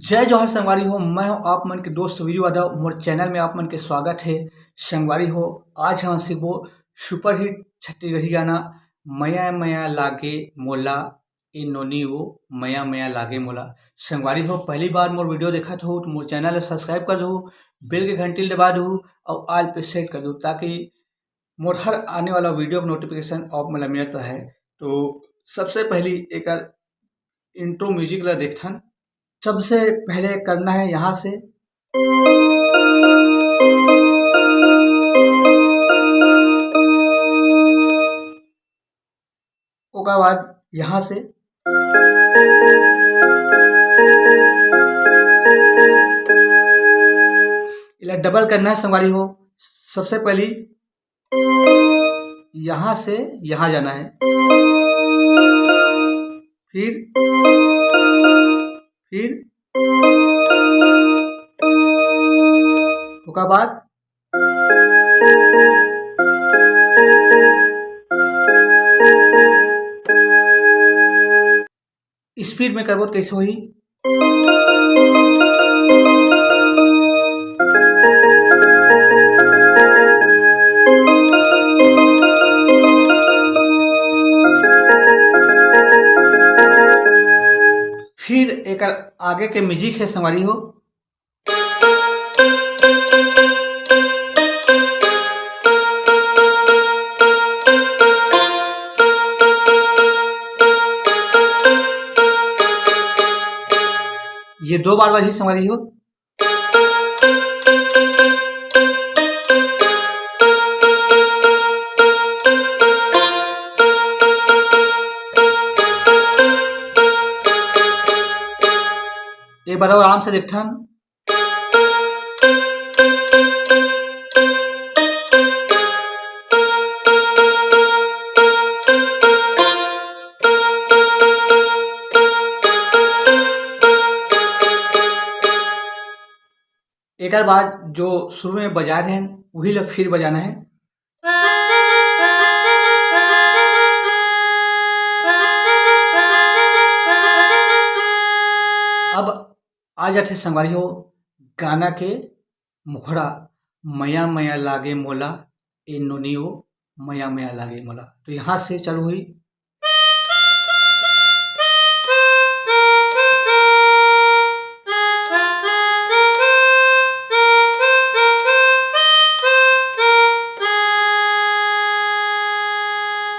जय जवाहर संगवारी हो। मैं हूं आप मन के दोस्त वीरू यादव। मोर चैनल में आप मन के स्वागत है। संगवारी हो, आज हम सीखबो सुपरहिट छत्तीसगढ़ी गाना मया मया लागे मोला ए नोनी वो मया मया लागे मोला। संगवारी हो, पहली बार मोर वीडियो देखत हो तो मोर चैनल ला सब्सक्राइब कर दो, बेल के घंटी दबा दो और ऑल पे सेट कर दो ताकि मोर हर आने वाला वीडियो का नोटिफिकेशन आप मला मिलत रहे। तो सबसे पहली एक इंट्रो म्यूजिक ला देखथन। सबसे पहले करना है यहाँ से, उसके बाद यहाँ से इला डबल करना है संगवारी हो। सबसे पहली यहाँ से यहाँ जाना है, फिर उसके बाद स्पीड में करबो तो कैसे होही। फिर एक आगे के म्यूजिक है संगवारी हो, ये 2 बार बजी संगवारी हो। एक बार और आराम से देखथन। एक बाद जो शुरू में बजा रहे हैं वही लोग फिर बजाना है। अब आ जाते संगवारी हो गाना के मुखड़ा, मया मया लागे मोला ए नोनियो मया मया लागे मोला। तो यहाँ से चालू हुई।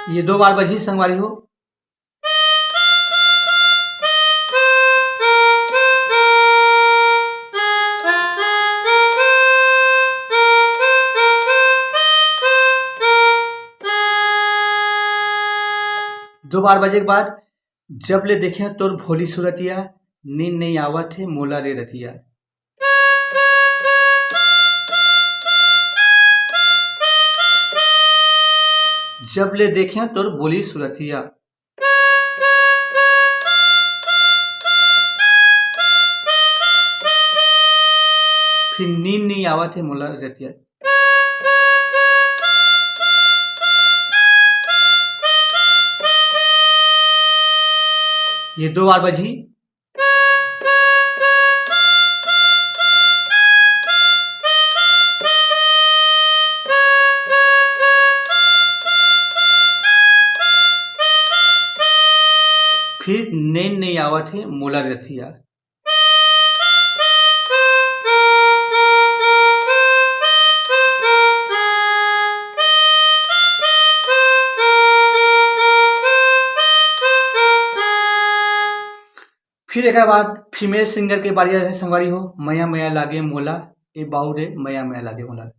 ये 2 बार बजी संगवारी हो। दो बार बजे के बाद जब ले देखे तोर भोली सूरतिया नींद नहीं आवत है मोला रे रतिया। जब ले देखे तोर भोली सूरतिया, फिर नींद नहीं आवत है मोला रे रतिया। ये 2 बार बजी। फिर नींद नहीं आवत है मोला रतिया। फिर एक बाद फीमेल सिंगर के बारी से संगवारी हो, मया मया लागे मोला ए बाऊ रे मया मया लागे मोला।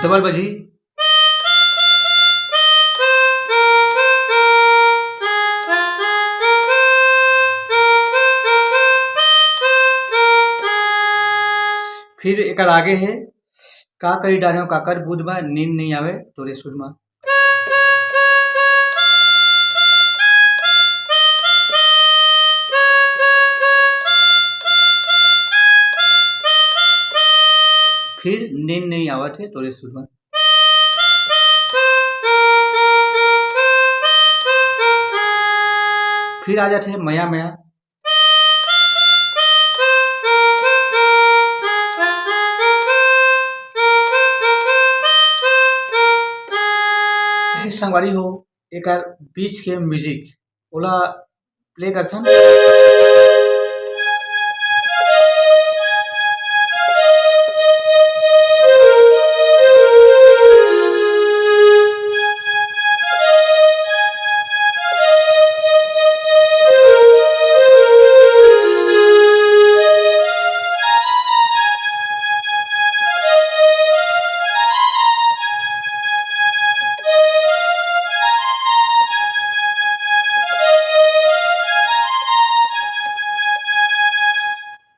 डबल बजी। फिर एक आगे है, का करी डारे काकर बुधबा नींद नहीं आवे तोरे सुरमा। फिर नींद नहीं आवत है तोरे सुर में। फिर आ जाते हैं मया मया। संगवारी हो एक बीच के म्यूजिक ओला प्ले करथन।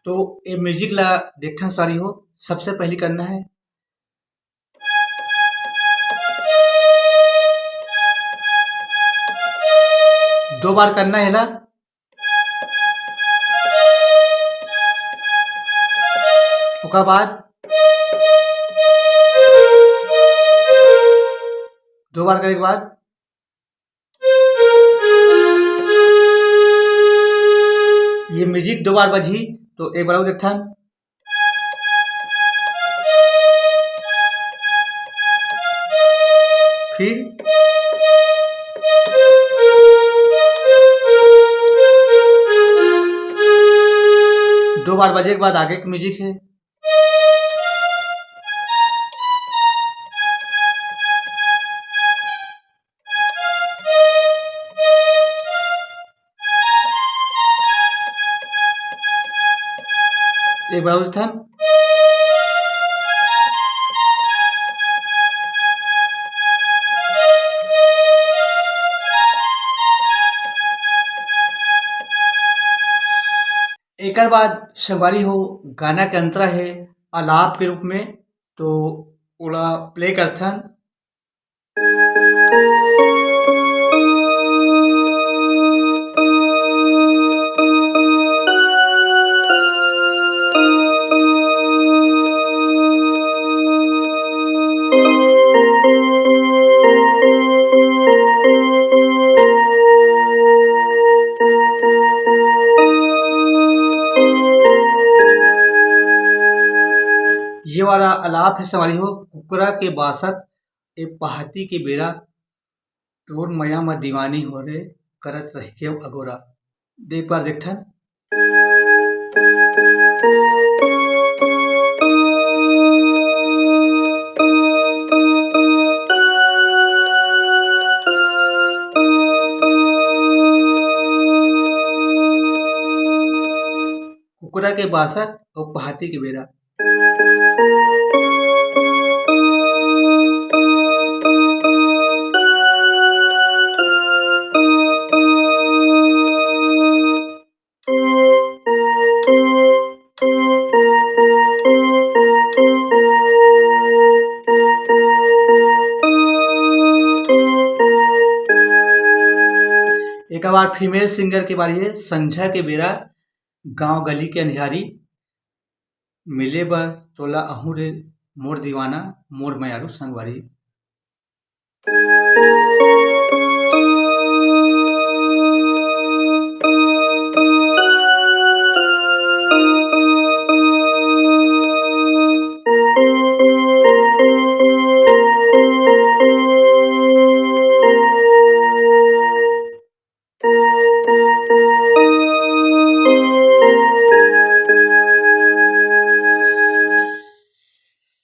तो ये म्यूजिक ला देखना सारी हो। सबसे पहले करना है दो बार करना है ला। उसके बाद दो बार करने के बाद ये म्यूजिक दो बार बजी तो एक बार और देखथन। फिर दो बार बजे के बाद आगे का म्यूजिक है। एक बार और थन। एक बाद संगवारी हो गाना के अंतरा है आलाप के रूप में तो ओला प्ले करथन। ये वाला अलाप है संगवारी हो कुकरा के बासत ए पहाती के बेरा तोर मया म दीवानी हो रे करत रह के अगोरा। एक बार देखथन। कुकरा के बासत और पहाती के बेरा। एक बार फीमेल सिंगर के बारी है संझा के बेरा गांव गली के अंधियारी मिले बर तोला अहूँ रे मोर दीवाना मोर मयारू संगवारी।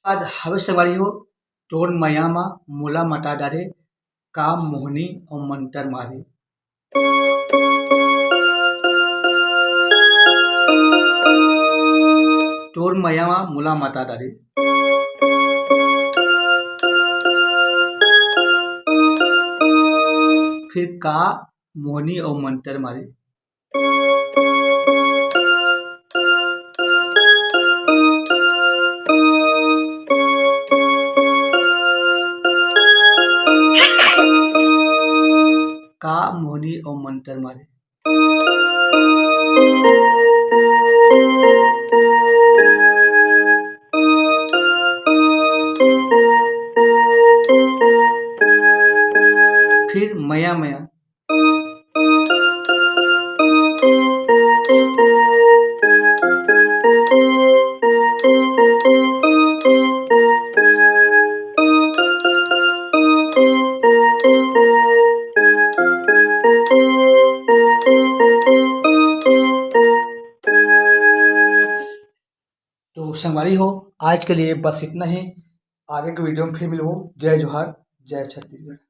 बाद हवे संगवारी हो तोर मया मा मोला मटा डारे काम मोहनी और मंतर मारे। तोर मया मा मोला मटा डारे। फिर का मोहनी और मंतर मारे। का मोहनी और मंतर मारे। संगवारी हो, आज के लिए बस इतना ही। आगे के वीडियो में फिर मिलूँ। जय जोहार, जय छत्तीसगढ़।